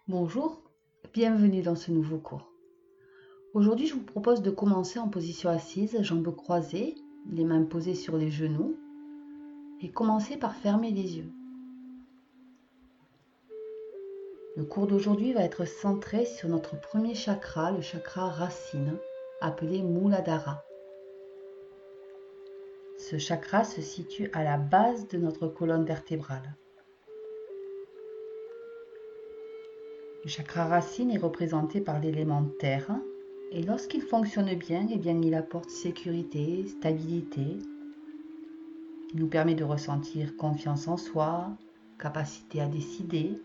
Bonjour, bienvenue dans ce nouveau cours. Aujourd'hui, je vous propose de commencer en position assise, jambes croisées, les mains posées sur les genoux et commencer par fermer les yeux. Le cours d'aujourd'hui va être centré sur notre premier chakra, le chakra racine, appelé Muladhara. Ce chakra se situe à la base de notre colonne vertébrale. Le chakra racine est représenté par l'élément terre et lorsqu'il fonctionne bien, il apporte sécurité, stabilité. Il nous permet de ressentir confiance en soi, capacité à décider.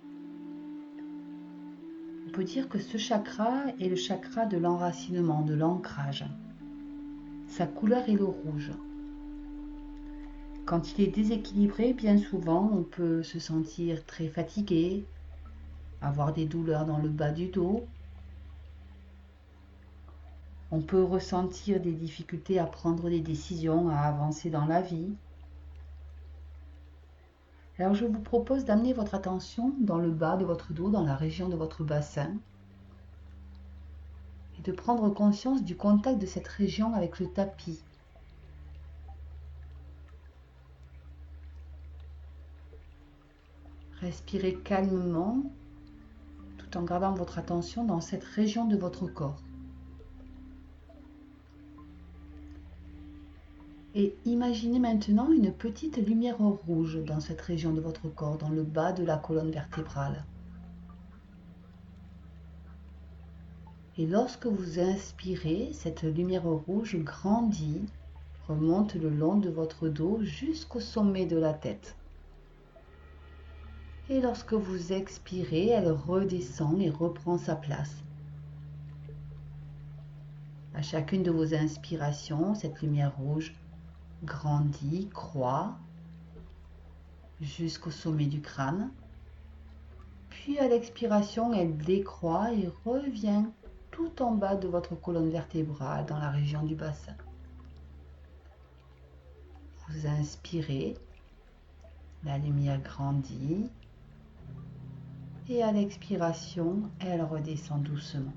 On peut dire que ce chakra est le chakra de l'enracinement, de l'ancrage. Sa couleur est le rouge. Quand il est déséquilibré, bien souvent, on peut se sentir très fatigué, avoir des douleurs dans le bas du dos. On peut ressentir des difficultés à prendre des décisions, à avancer dans la vie. Alors je vous propose d'amener votre attention dans le bas de votre dos, dans la région de votre bassin, et de prendre conscience du contact de cette région avec le tapis. Respirez calmement tout en gardant votre attention dans cette région de votre corps. Et imaginez maintenant une petite lumière rouge dans cette région de votre corps, dans le bas de la colonne vertébrale. Et lorsque vous inspirez, cette lumière rouge grandit, remonte le long de votre dos jusqu'au sommet de la tête. Et lorsque vous expirez, elle redescend et reprend sa place. À chacune de vos inspirations, cette lumière rouge grandit, croît jusqu'au sommet du crâne. Puis à l'expiration, elle décroît et revient tout en bas de votre colonne vertébrale dans la région du bassin. Vous inspirez, la lumière grandit et à l'expiration, elle redescend doucement.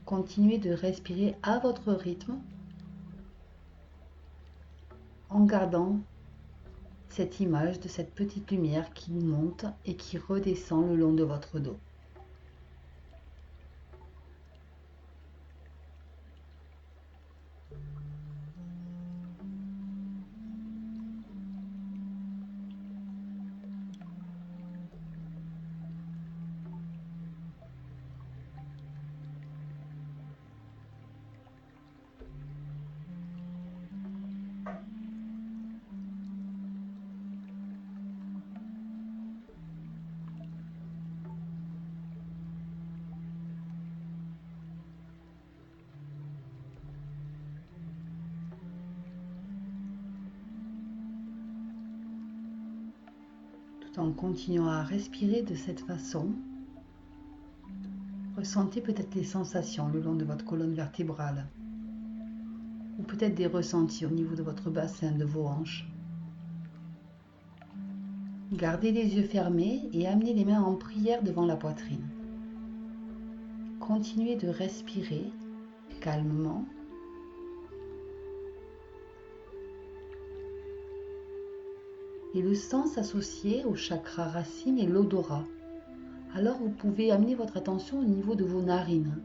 Continuez de respirer à votre rythme en gardant cette image de cette petite lumière qui monte et qui redescend le long de votre dos. Tout en continuant à respirer de cette façon, ressentez peut-être les sensations le long de votre colonne vertébrale ou peut-être des ressentis au niveau de votre bassin, de vos hanches. Gardez les yeux fermés et amenez les mains en prière devant la poitrine. Continuez de respirer calmement. Et le sens associé au chakra racine est l'odorat. Alors vous pouvez amener votre attention au niveau de vos narines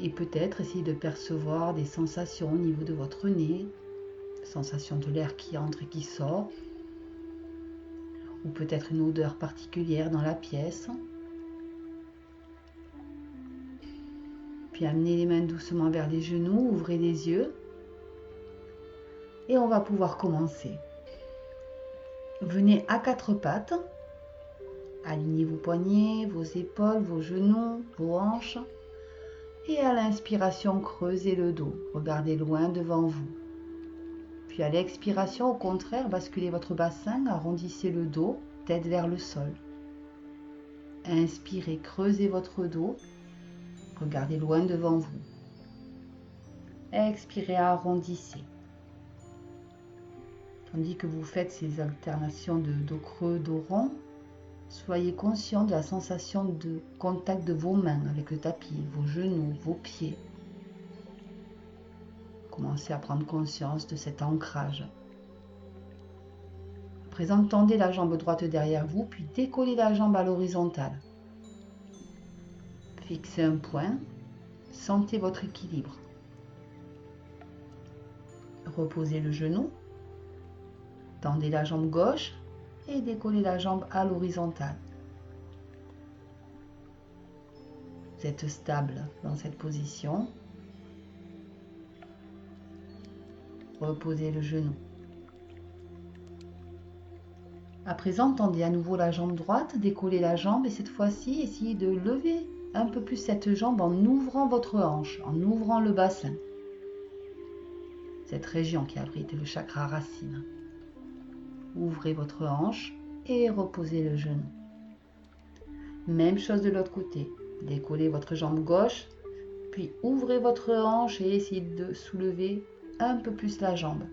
et peut-être essayer de percevoir des sensations au niveau de votre nez, sensation de l'air qui entre et qui sort, ou peut-être une odeur particulière dans la pièce. Puis amenez les mains doucement vers les genoux, ouvrez les yeux et on va pouvoir commencer. Venez à quatre pattes, alignez vos poignets, vos épaules, vos genoux, vos hanches. Et à l'inspiration, creusez le dos, regardez loin devant vous. Puis à l'expiration, au contraire, basculez votre bassin, arrondissez le dos, tête vers le sol. Inspirez, creusez votre dos, regardez loin devant vous. Expirez, arrondissez. Tandis que vous faites ces alternations de dos creux, dos rond, soyez conscient de la sensation de contact de vos mains avec le tapis, vos genoux, vos pieds. Commencez à prendre conscience de cet ancrage. À présent, tendez la jambe droite derrière vous, puis décollez la jambe à l'horizontale. Fixez un point, sentez votre équilibre. Reposez le genou, tendez la jambe gauche et décollez la jambe à l'horizontale. Vous êtes stable dans cette position. Reposez le genou. À présent, tendez à nouveau la jambe droite, décollez la jambe et cette fois-ci, essayez de lever un peu plus cette jambe en ouvrant votre hanche, en ouvrant le bassin. Cette région qui abrite le chakra racine. Ouvrez votre hanche et reposez le genou. Même chose de l'autre côté. Décollez votre jambe gauche, puis ouvrez votre hanche et essayez de soulever un peu plus la jambe.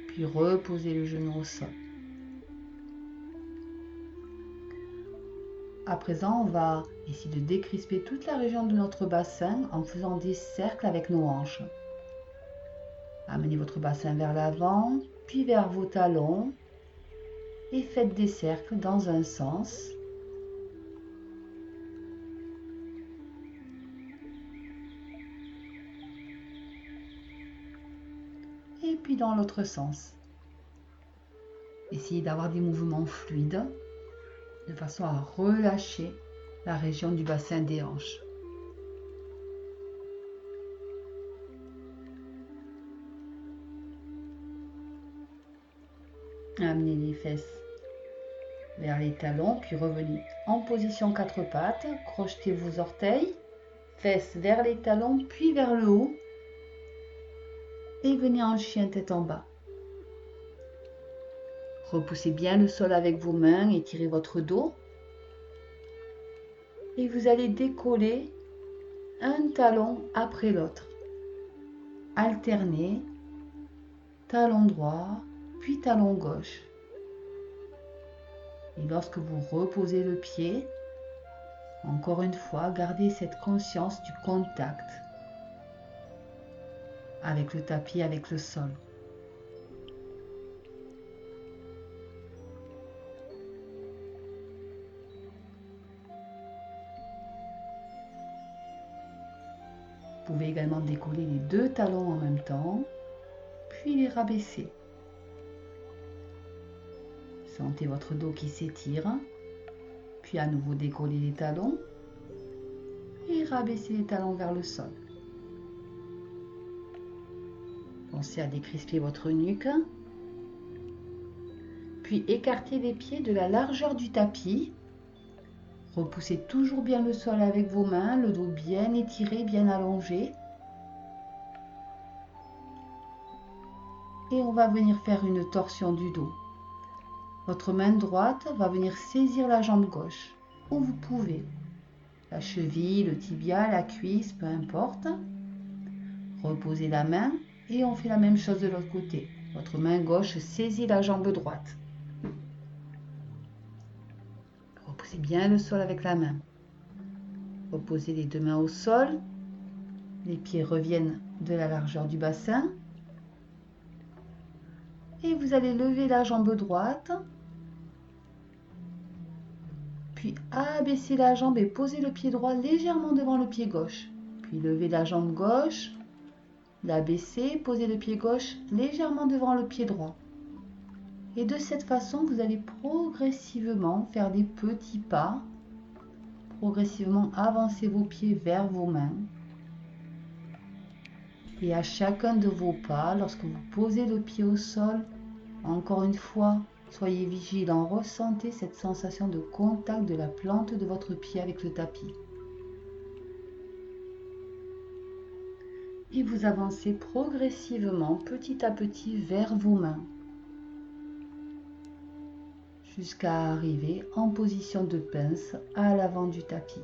Puis reposez le genou au sol. À présent, on va essayer de décrisper toute la région de notre bassin en faisant des cercles avec nos hanches. Amenez votre bassin vers l'avant, puis vers vos talons et faites des cercles dans un sens. Et puis dans l'autre sens. Essayez d'avoir des mouvements fluides de façon à relâcher la région du bassin des hanches. Amenez les fesses vers les talons, puis revenez en position 4 pattes. Crochetez vos orteils, fesses vers les talons, puis vers le haut. Et venez en chien tête en bas. Repoussez bien le sol avec vos mains, étirez votre dos. Et vous allez décoller un talon après l'autre. Alternez, talon droit, puis talon gauche. Et lorsque vous reposez le pied, encore une fois, gardez cette conscience du contact avec le tapis, avec le sol. Vous pouvez également décoller les deux talons en même temps, puis les rabaisser. Sentez votre dos qui s'étire, puis à nouveau décoller les talons et rabaisser les talons vers le sol. Pensez à décrisper votre nuque, puis écartez les pieds de la largeur du tapis. Repoussez toujours bien le sol avec vos mains, le dos bien étiré, bien allongé. Et on va venir faire une torsion du dos. Votre main droite va venir saisir la jambe gauche, où vous pouvez. La cheville, le tibia, la cuisse, peu importe. Reposez la main et on fait la même chose de l'autre côté. Votre main gauche saisit la jambe droite. Reposez bien le sol avec la main. Reposez les deux mains au sol. Les pieds reviennent de la largeur du bassin. Et vous allez lever la jambe droite. Puis abaisser la jambe et poser le pied droit légèrement devant le pied gauche. Puis lever la jambe gauche, l'abaisser, poser le pied gauche légèrement devant le pied droit. Et de cette façon, vous allez progressivement faire des petits pas, progressivement avancer vos pieds vers vos mains. Et à chacun de vos pas, lorsque vous posez le pied au sol, encore une fois, soyez vigilant, ressentez cette sensation de contact de la plante de votre pied avec le tapis. Et vous avancez progressivement, petit à petit, vers vos mains, jusqu'à arriver en position de pince à l'avant du tapis.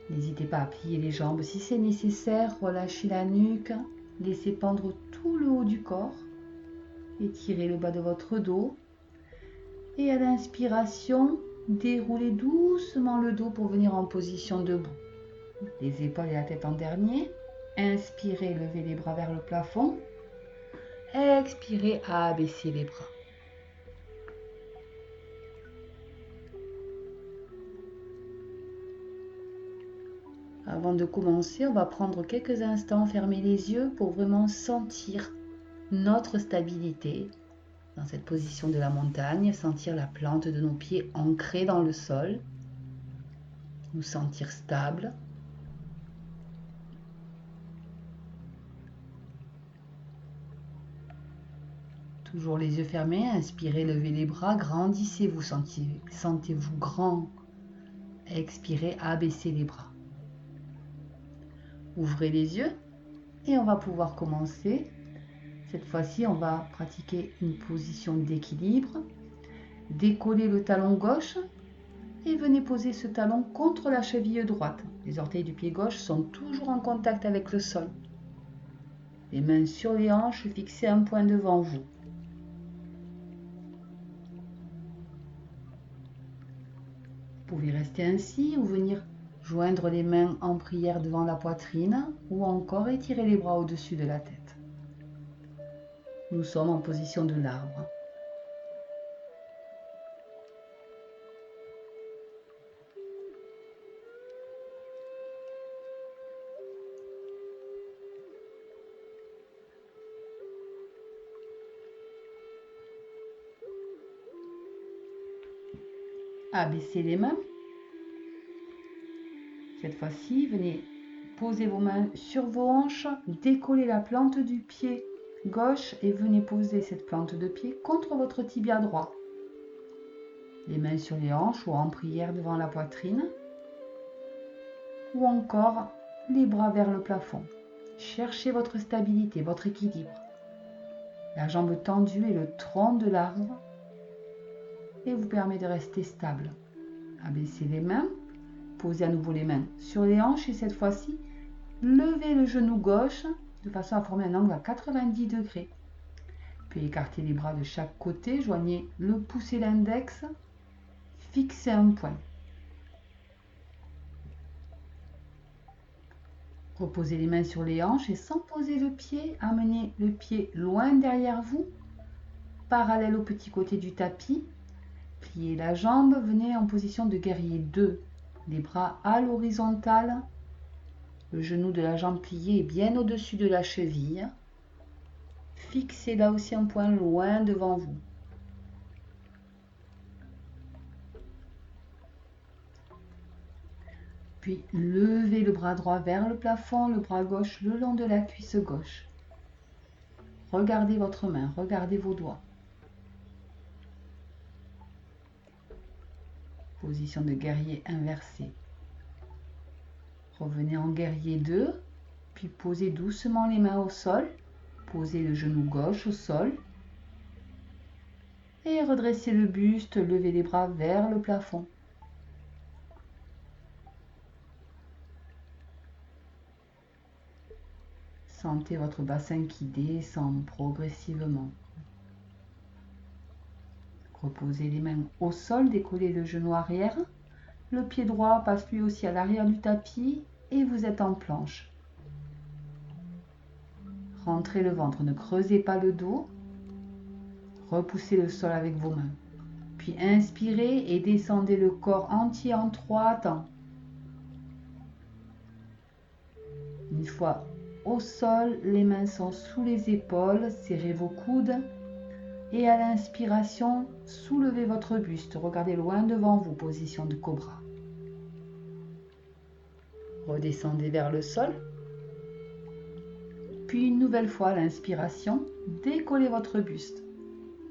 N'hésitez pas à plier les jambes si c'est nécessaire, relâchez la nuque, Laissez pendre tout le haut du corps. Étirez le bas de votre dos. Et à l'inspiration, déroulez doucement le dos pour venir en position debout. Les épaules et la tête en dernier. Inspirez, levez les bras vers le plafond. Expirez, abaissez les bras. Avant de commencer, on va prendre quelques instants, fermer les yeux pour vraiment sentir notre stabilité dans cette position de la montagne, sentir la plante de nos pieds ancrée dans le sol, nous sentir stable. Toujours les yeux fermés, inspirez, levez les bras, grandissez-vous, sentez-vous grand. Expirez, abaissez les bras. Ouvrez les yeux et on va pouvoir commencer. Cette fois-ci, on va pratiquer une position d'équilibre. Décollez le talon gauche et venez poser ce talon contre la cheville droite. Les orteils du pied gauche sont toujours en contact avec le sol. Les mains sur les hanches, fixez un point devant vous. Vous pouvez rester ainsi ou venir joindre les mains en prière devant la poitrine ou encore étirer les bras au-dessus de la tête. Nous sommes en position de l'arbre. Abaissez les mains. Cette fois-ci, venez poser vos mains sur vos hanches, décollez la plante du pied gauche et venez poser cette plante de pied contre votre tibia droit. Les mains sur les hanches ou en prière devant la poitrine. Ou encore les bras vers le plafond. Cherchez votre stabilité, votre équilibre. La jambe tendue est le tronc de l'arbre et vous permet de rester stable. Abaissez les mains. Posez à nouveau les mains sur les hanches et cette fois-ci, levez le genou gauche de façon à former un angle à 90 degrés. Puis écartez les bras de chaque côté, joignez le pouce et l'index, fixez un point. Reposez les mains sur les hanches et sans poser le pied, amenez le pied loin derrière vous, parallèle au petit côté du tapis. Pliez la jambe, venez en position de guerrier 2. Les bras à l'horizontale, le genou de la jambe plié est bien au-dessus de la cheville. Fixez là aussi un point loin devant vous. Puis levez le bras droit vers le plafond, le bras gauche le long de la cuisse gauche. Regardez votre main, regardez vos doigts. Position de guerrier inversé. Revenez en guerrier 2, puis posez doucement les mains au sol. Posez le genou gauche au sol. Et redressez le buste, levez les bras vers le plafond. Sentez votre bassin qui descend progressivement. Reposez les mains au sol, décollez le genou arrière. Le pied droit passe lui aussi à l'arrière du tapis et vous êtes en planche. Rentrez le ventre, ne creusez pas le dos. Repoussez le sol avec vos mains. Puis inspirez et descendez le corps entier en 3 temps. Une fois au sol, les mains sont sous les épaules, serrez vos coudes. Et à l'inspiration, soulevez votre buste. Regardez loin devant vous, position de cobra. Redescendez vers le sol. Puis une nouvelle fois à l'inspiration, décollez votre buste.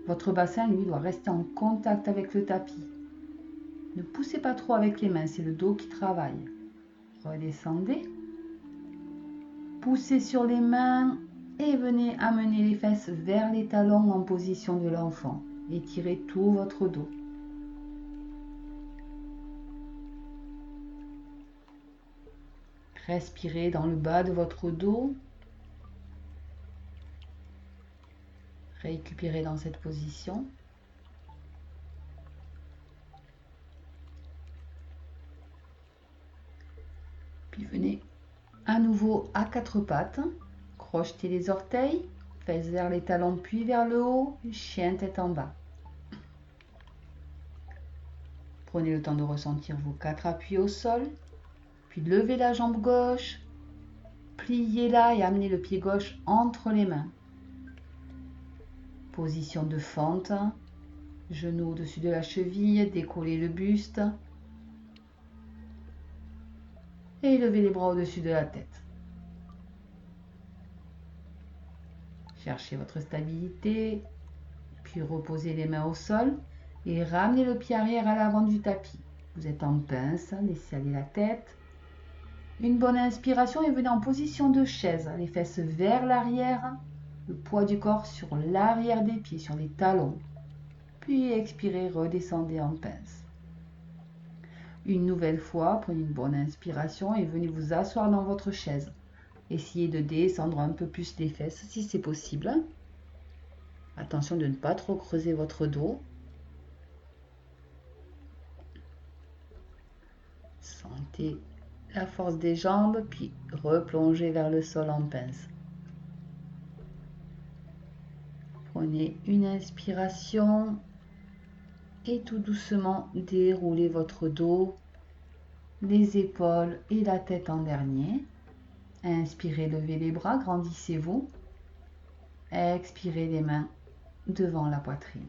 Votre bassin, lui, doit rester en contact avec le tapis. Ne poussez pas trop avec les mains, c'est le dos qui travaille. Redescendez. Poussez sur les mains et venez amener les fesses vers les talons en position de l'enfant. Étirez tout votre dos. Respirez dans le bas de votre dos. Récupérez dans cette position. Puis venez à nouveau à quatre pattes. Crochetez les orteils, fesses vers les talons puis vers le haut, chien tête en bas. Prenez le temps de ressentir vos 4 appuis au sol, puis levez la jambe gauche, pliez-la et amenez le pied gauche entre les mains. Position de fente, genou au-dessus de la cheville, décollez le buste et levez les bras au-dessus de la tête. Cherchez votre stabilité, puis reposez les mains au sol et ramenez le pied arrière à l'avant du tapis. Vous êtes en pince, laissez aller la tête. Une bonne inspiration et venez en position de chaise, les fesses vers l'arrière, le poids du corps sur l'arrière des pieds, sur les talons. Puis expirez, redescendez en pince. Une nouvelle fois, prenez une bonne inspiration et venez vous asseoir dans votre chaise. Essayez de descendre un peu plus les fesses si c'est possible. Attention de ne pas trop creuser votre dos. Sentez la force des jambes, puis replongez vers le sol en pince. Prenez une inspiration et tout doucement déroulez votre dos, les épaules et la tête en dernier. Inspirez, levez les bras, grandissez-vous. Expirez les mains devant la poitrine.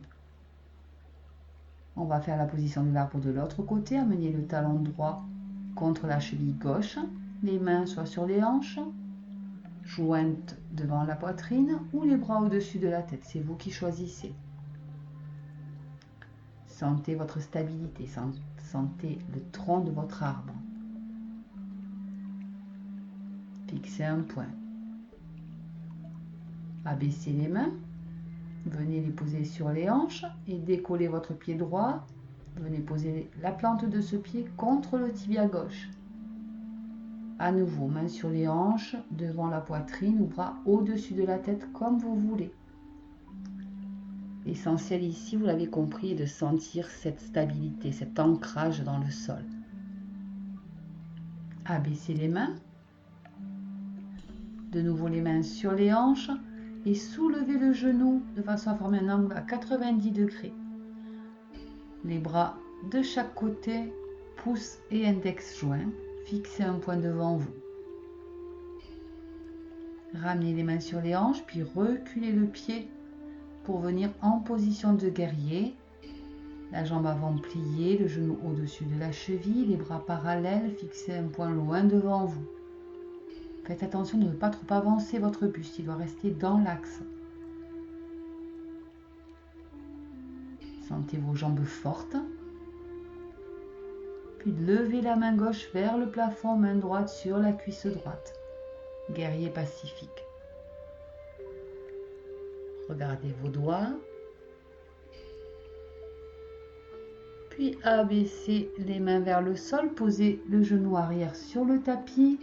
On va faire la position de l'arbre de l'autre côté. Amenez le talon droit contre la cheville gauche. Les mains soit sur les hanches, jointes devant la poitrine ou les bras au-dessus de la tête. C'est vous qui choisissez. Sentez votre stabilité, sentez le tronc de votre arbre. Fixez un point. Abaissez les mains. Venez les poser sur les hanches et décollez votre pied droit. Venez poser la plante de ce pied contre le tibia gauche. À nouveau, main sur les hanches, devant la poitrine ou bras au-dessus de la tête comme vous voulez. L'essentiel ici, vous l'avez compris, est de sentir cette stabilité, cet ancrage dans le sol. Abaissez les mains. De nouveau les mains sur les hanches et soulevez le genou de façon à former un angle à 90 degrés. Les bras de chaque côté, pouce et index joints. Fixez un point devant vous. Ramenez les mains sur les hanches, puis reculez le pied pour venir en position de guerrier. La jambe avant pliée, le genou au-dessus de la cheville, les bras parallèles, fixez un point loin devant vous. Faites attention de ne pas trop avancer votre buste, il doit rester dans l'axe. Sentez vos jambes fortes. Puis levez la main gauche vers le plafond, main droite sur la cuisse droite. Guerrier pacifique. Regardez vos doigts. Puis abaissez les mains vers le sol, posez le genou arrière sur le tapis.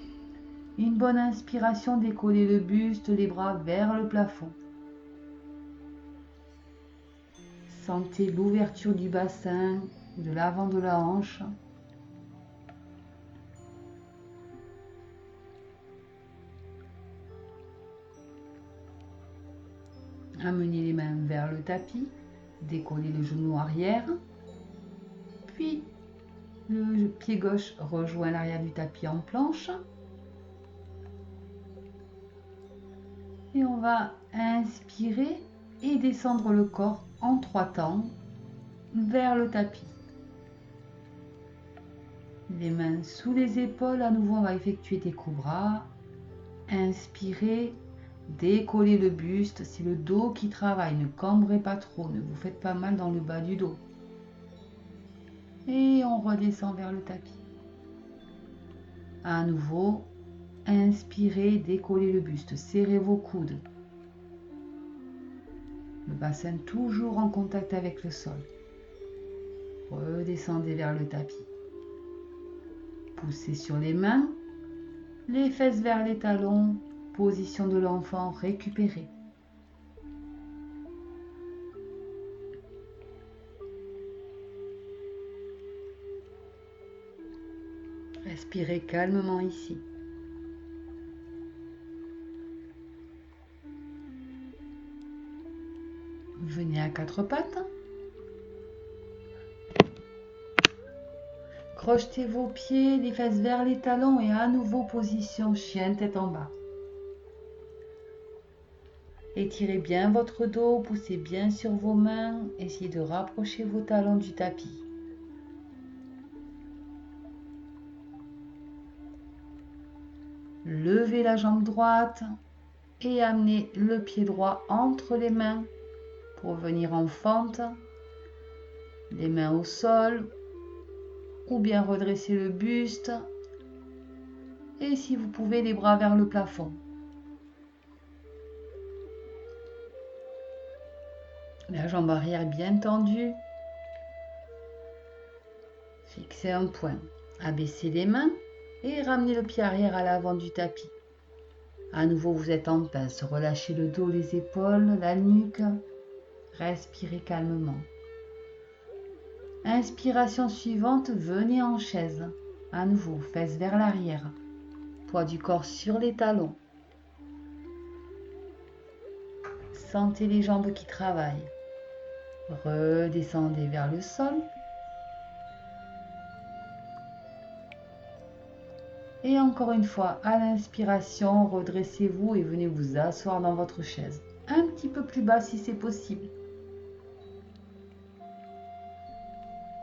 Une bonne inspiration, décollez le buste, les bras vers le plafond. Sentez l'ouverture du bassin, de l'avant de la hanche. Amenez les mains vers le tapis, décollez le genou arrière, puis le pied gauche rejoint l'arrière du tapis en planche. Et on va inspirer et descendre le corps en 3 temps vers le tapis. Les mains sous les épaules, à nouveau on va effectuer des cobras. Inspirez, décollez le buste, c'est le dos qui travaille, ne cambrez pas trop, ne vous faites pas mal dans le bas du dos. Et on redescend vers le tapis. À nouveau, inspirez, décollez le buste, serrez vos coudes. Le bassin toujours en contact avec le sol. Redescendez vers le tapis. Poussez sur les mains, les fesses vers les talons, position de l'enfant, récupérez. Respirez calmement ici. Venez à quatre pattes. Crochetez vos pieds, les fesses vers les talons et à nouveau position chien tête en bas. Étirez bien votre dos, poussez bien sur vos mains, essayez de rapprocher vos talons du tapis. Levez la jambe droite et amenez le pied droit entre les mains pour venir en fente, les mains au sol, ou bien redresser le buste, et si vous pouvez, les bras vers le plafond. La jambe arrière bien tendue. Fixez un point. Abaissez les mains et ramenez le pied arrière à l'avant du tapis. À nouveau, vous êtes en pince. Relâchez le dos, les épaules, la nuque. Respirez calmement. Inspiration suivante, venez en chaise. À nouveau, fesses vers l'arrière. Poids du corps sur les talons. Sentez les jambes qui travaillent. Redescendez vers le sol. Et encore une fois, à l'inspiration, redressez-vous et venez vous asseoir dans votre chaise. Un petit peu plus bas si c'est possible.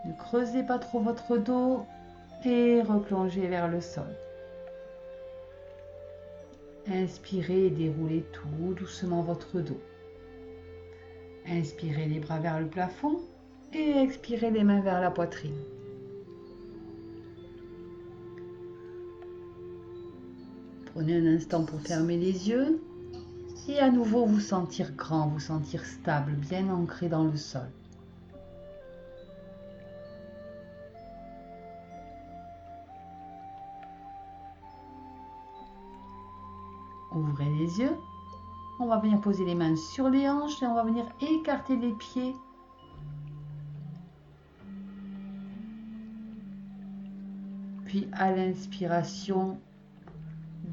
Ne creusez pas trop votre dos et replongez vers le sol. Inspirez et déroulez tout doucement votre dos. Inspirez les bras vers le plafond et expirez les mains vers la poitrine. Prenez un instant pour fermer les yeux et à nouveau vous sentir grand, vous sentir stable, bien ancré dans le sol. Ouvrez les yeux. On va venir poser les mains sur les hanches et on va venir écarter les pieds. Puis à l'inspiration,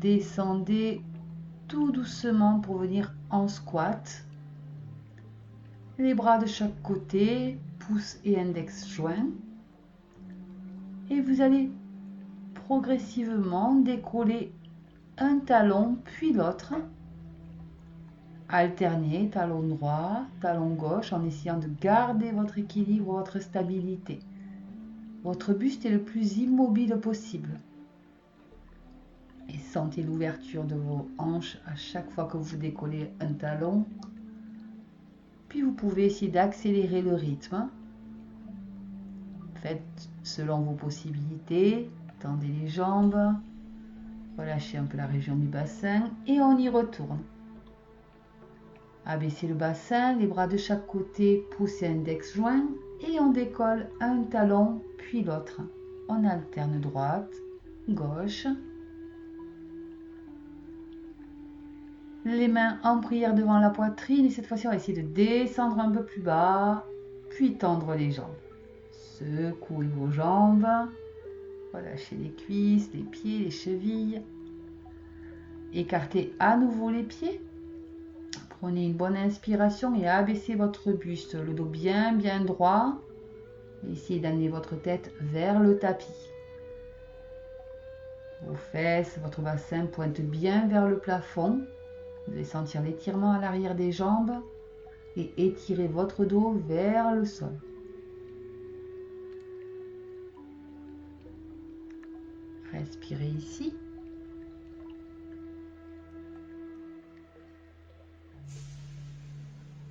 descendez tout doucement pour venir en squat. Les bras de chaque côté, pouce et index joints. Et vous allez progressivement décoller un talon puis l'autre. Alternez talon droit, talon gauche en essayant de garder votre équilibre, votre stabilité. Votre buste est le plus immobile possible. Et sentez l'ouverture de vos hanches à chaque fois que vous décollez un talon. Puis vous pouvez essayer d'accélérer le rythme. Faites selon vos possibilités. Tendez les jambes. Relâchez un peu la région du bassin et on y retourne. Abaissez le bassin, les bras de chaque côté, pouce et index joints et on décolle un talon puis l'autre. On alterne droite, gauche. Les mains en prière devant la poitrine et cette fois-ci on va essayer de descendre un peu plus bas, puis tendre les jambes. Secouez vos jambes, relâchez les cuisses, les pieds, les chevilles. Écartez à nouveau les pieds. Prenez une bonne inspiration et abaissez votre buste, le dos bien droit. Essayez d'amener votre tête vers le tapis. Vos fesses, votre bassin pointent bien vers le plafond. Vous allez sentir l'étirement à l'arrière des jambes et étirez votre dos vers le sol. Respirez ici.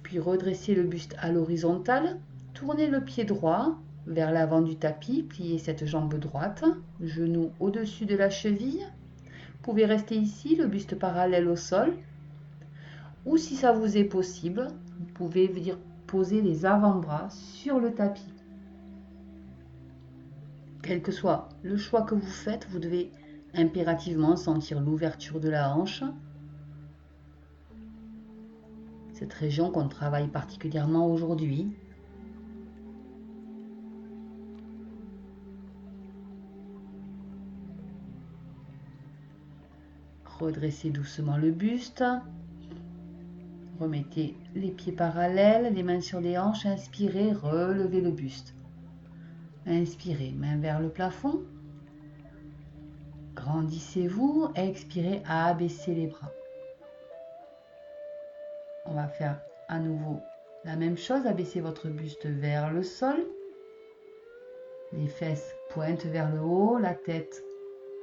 Puis redressez le buste à l'horizontale. Tournez le pied droit vers l'avant du tapis. Pliez cette jambe droite, genou au-dessus de la cheville. Vous pouvez rester ici, le buste parallèle au sol. Ou si ça vous est possible, vous pouvez venir poser les avant-bras sur le tapis. Quel que soit le choix que vous faites, vous devez impérativement sentir l'ouverture de la hanche. Cette région qu'on travaille particulièrement aujourd'hui. Redressez doucement le buste. Remettez les pieds parallèles, les mains sur les hanches. Inspirez, relevez le buste. Inspirez, main vers le plafond. Grandissez-vous. Expirez, abaissez les bras. On va faire à nouveau la même chose. Abaissez votre buste vers le sol. Les fesses pointent vers le haut, la tête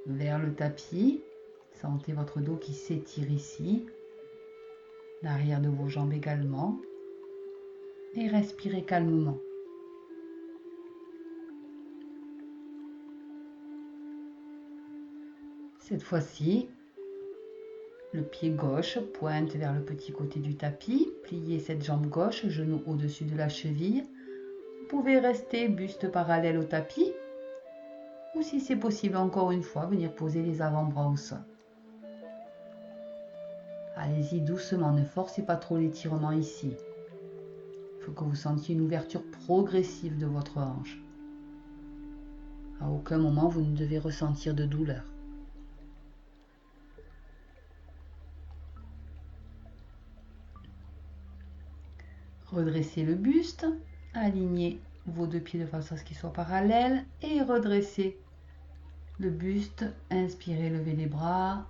vers le tapis. Sentez votre dos qui s'étire ici. L'arrière de vos jambes également. Et respirez calmement. Cette fois-ci, le pied gauche pointe vers le petit côté du tapis. Pliez cette jambe gauche, genou au-dessus de la cheville. Vous pouvez rester buste parallèle au tapis. Ou si c'est possible, encore une fois, venir poser les avant-bras au sol. Allez-y doucement, ne forcez pas trop l'étirement ici. Il faut que vous sentiez une ouverture progressive de votre hanche. À aucun moment, vous ne devez ressentir de douleur. Redressez le buste, alignez vos deux pieds de façon à ce qu'ils soient parallèles et redressez le buste. Inspirez, levez les bras.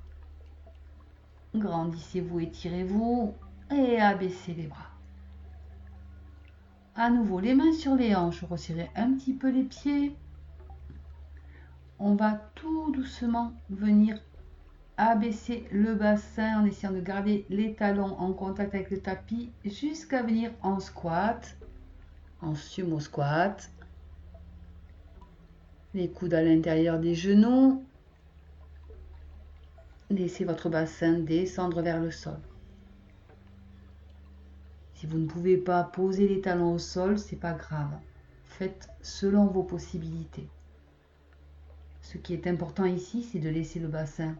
Grandissez-vous, étirez-vous et abaissez les bras. À nouveau, les mains sur les hanches, resserrez un petit peu les pieds. On va tout doucement venir abaisser le bassin en essayant de garder les talons en contact avec le tapis jusqu'à venir en squat, en sumo squat. Les coudes à l'intérieur des genoux. Laissez votre bassin descendre vers le sol. Si vous ne pouvez pas poser les talons au sol, c'est pas grave. Faites selon vos possibilités. Ce qui est important ici, c'est de laisser le bassin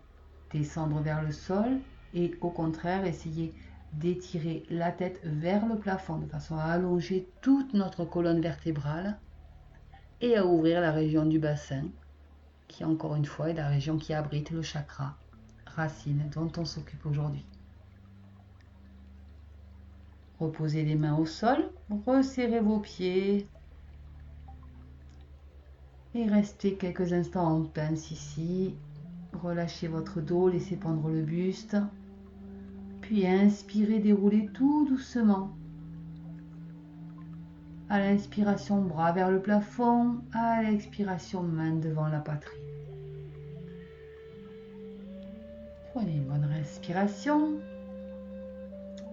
descendre vers le sol et au contraire, essayez d'étirer la tête vers le plafond de façon à allonger toute notre colonne vertébrale et à ouvrir la région du bassin qui, encore une fois, est la région qui abrite le chakra racine dont on s'occupe aujourd'hui. Reposez les mains au sol, resserrez vos pieds et restez quelques instants en pince ici. Relâchez votre dos, laissez pendre le buste. Puis inspirez, déroulez tout doucement. À l'inspiration, bras vers le plafond. À l'expiration, main devant la poitrine. Prenez une bonne respiration.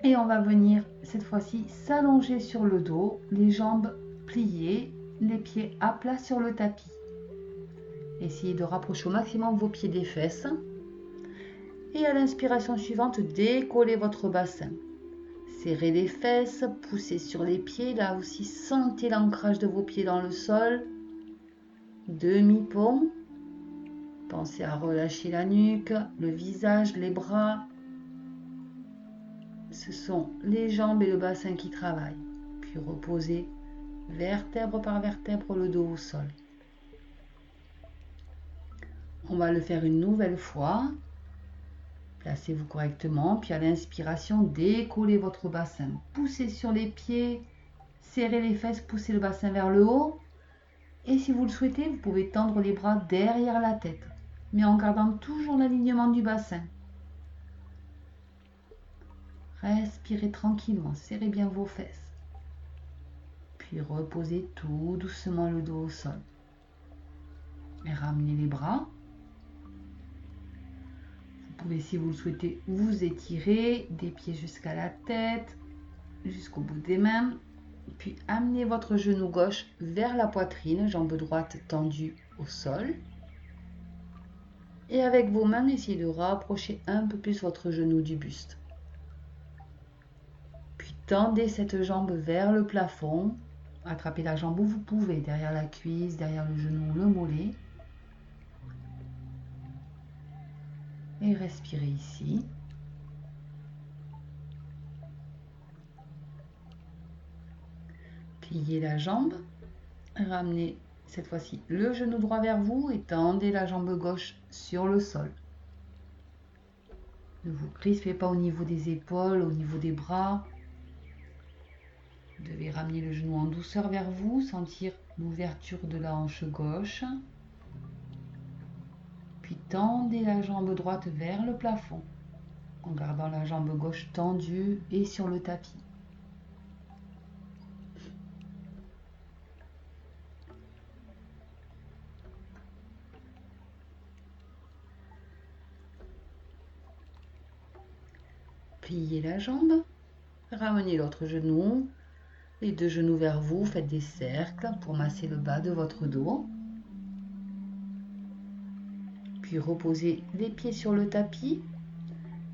Et on va venir cette fois-ci s'allonger sur le dos, les jambes pliées, les pieds à plat sur le tapis. Essayez de rapprocher au maximum vos pieds des fesses. Et à l'inspiration suivante, décollez votre bassin. Serrez les fesses, poussez sur les pieds. Là aussi, sentez l'ancrage de vos pieds dans le sol. Demi-pont. Pensez à relâcher la nuque, le visage, les bras. Ce sont les jambes et le bassin qui travaillent. Puis reposez vertèbre par vertèbre le dos au sol. On va le faire une nouvelle fois. Placez-vous correctement, puis à l'inspiration, décollez votre bassin. Poussez sur les pieds, serrez les fesses, poussez le bassin vers le haut. Et si vous le souhaitez, vous pouvez tendre les bras derrière la tête, mais en gardant toujours l'alignement du bassin. Respirez tranquillement, serrez bien vos fesses. Puis reposez tout doucement le dos au sol. Et ramenez les bras. Vous pouvez, si vous le souhaitez, vous étirer des pieds jusqu'à la tête, jusqu'au bout des mains. Puis amenez votre genou gauche vers la poitrine, jambe droite tendue au sol. Et avec vos mains, essayez de rapprocher un peu plus votre genou du buste. Puis tendez cette jambe vers le plafond. Attrapez la jambe où vous pouvez, derrière la cuisse, derrière le genou, le mollet. Et respirez ici. Pliez la jambe. Ramenez cette fois-ci le genou droit vers vous et tendez la jambe gauche sur le sol. Ne vous crispez pas au niveau des épaules, au niveau des bras. Vous devez ramener le genou en douceur vers vous, sentir l'ouverture de la hanche gauche. Puis tendez la jambe droite vers le plafond, en gardant la jambe gauche tendue et sur le tapis. Pliez la jambe, ramenez l'autre genou, les deux genoux vers vous, faites des cercles pour masser le bas de votre dos. Puis reposez les pieds sur le tapis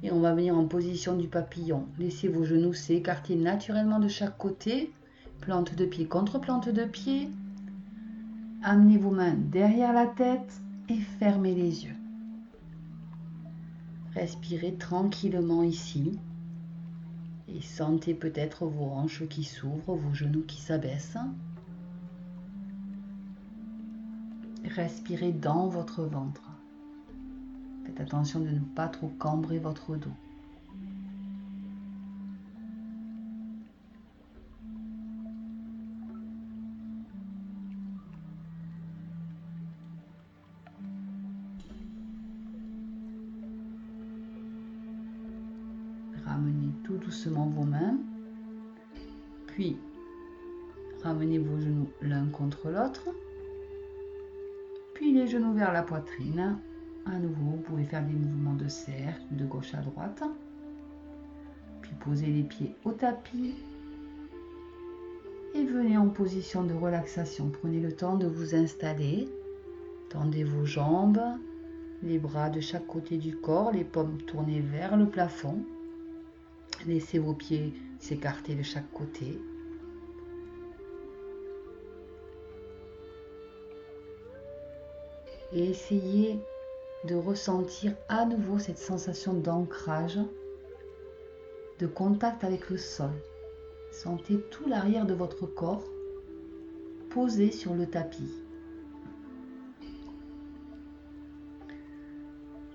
et on va venir en position du papillon. Laissez vos genoux s'écarter naturellement de chaque côté, plante de pied contre plante de pied. Amenez vos mains derrière la tête et fermez les yeux. Respirez tranquillement ici et sentez peut-être vos hanches qui s'ouvrent, vos genoux qui s'abaissent. Respirez dans votre ventre. Faites attention de ne pas trop cambrer votre dos. Ramenez tout doucement vos mains, puis ramenez vos genoux l'un contre l'autre, puis les genoux vers la poitrine. À nouveau, vous pouvez faire des mouvements de cercle de gauche à droite, puis posez les pieds au tapis et venez en position de relaxation. Prenez le temps de vous installer, tendez vos jambes, les bras de chaque côté du corps, les paumes tournées vers le plafond. Laissez vos pieds s'écarter de chaque côté. Et essayez de ressentir à nouveau cette sensation d'ancrage, de contact avec le sol. Sentez tout l'arrière de votre corps posé sur le tapis.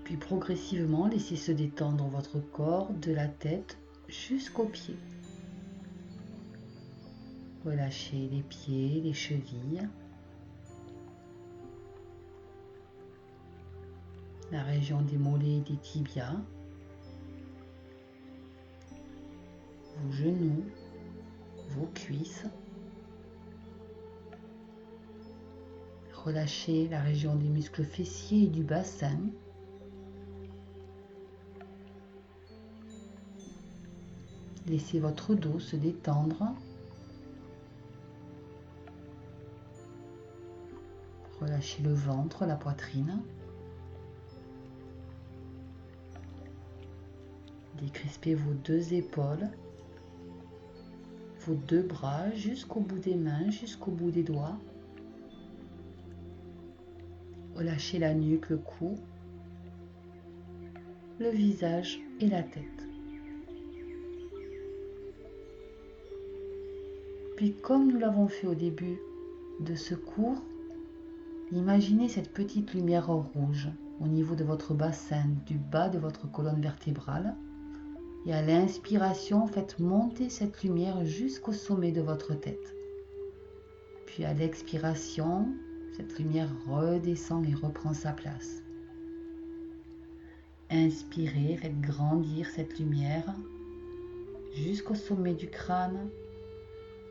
Puis progressivement, laissez se détendre votre corps de la tête jusqu'aux pieds. Relâchez les pieds, les chevilles, la région des mollets et des tibias, vos genoux, vos cuisses. Relâchez la région des muscles fessiers et du bassin. Laissez votre dos se détendre. Relâchez le ventre, la poitrine. Décrispez vos deux épaules, vos deux bras jusqu'au bout des mains, jusqu'au bout des doigts. Relâchez la nuque, le cou, le visage et la tête. Puis comme nous l'avons fait au début de ce cours, imaginez cette petite lumière rouge au niveau de votre bassin, du bas de votre colonne vertébrale. Et à l'inspiration, faites monter cette lumière jusqu'au sommet de votre tête. Puis à l'expiration, cette lumière redescend et reprend sa place. Inspirez, faites grandir cette lumière jusqu'au sommet du crâne.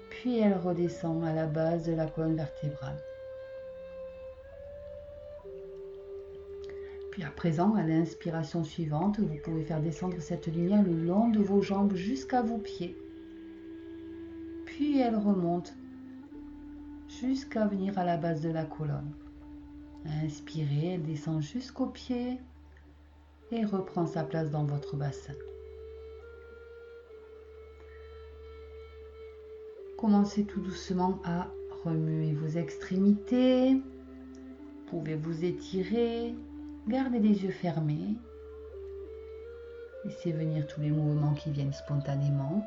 Puis elle redescend à la base de la colonne vertébrale. Puis à présent, à l'inspiration suivante, vous pouvez faire descendre cette lumière le long de vos jambes jusqu'à vos pieds. Puis elle remonte jusqu'à venir à la base de la colonne. Inspirez, elle descend jusqu'aux pieds et reprend sa place dans votre bassin. Commencez tout doucement à remuer vos extrémités. Vous pouvez vous étirer. Gardez les yeux fermés. Laissez venir tous les mouvements qui viennent spontanément.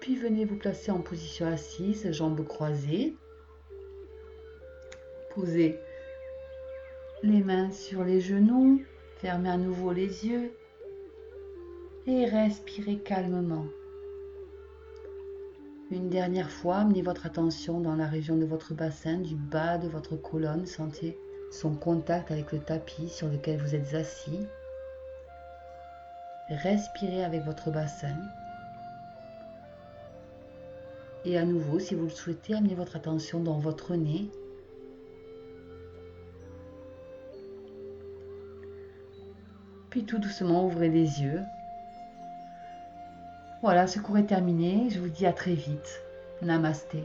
Puis venez vous placer en position assise, jambes croisées. Posez Les mains sur les genoux, fermez à nouveau les yeux et respirez calmement. Une dernière fois, amenez votre attention dans la région de votre bassin, du bas de votre colonne. Sentez son contact avec le tapis sur lequel vous êtes assis. Respirez avec votre bassin. Et à nouveau, si vous le souhaitez, amenez votre attention dans votre nez. Puis tout doucement, ouvrez les yeux. Voilà, ce cours est terminé. Je vous dis à très vite. Namasté.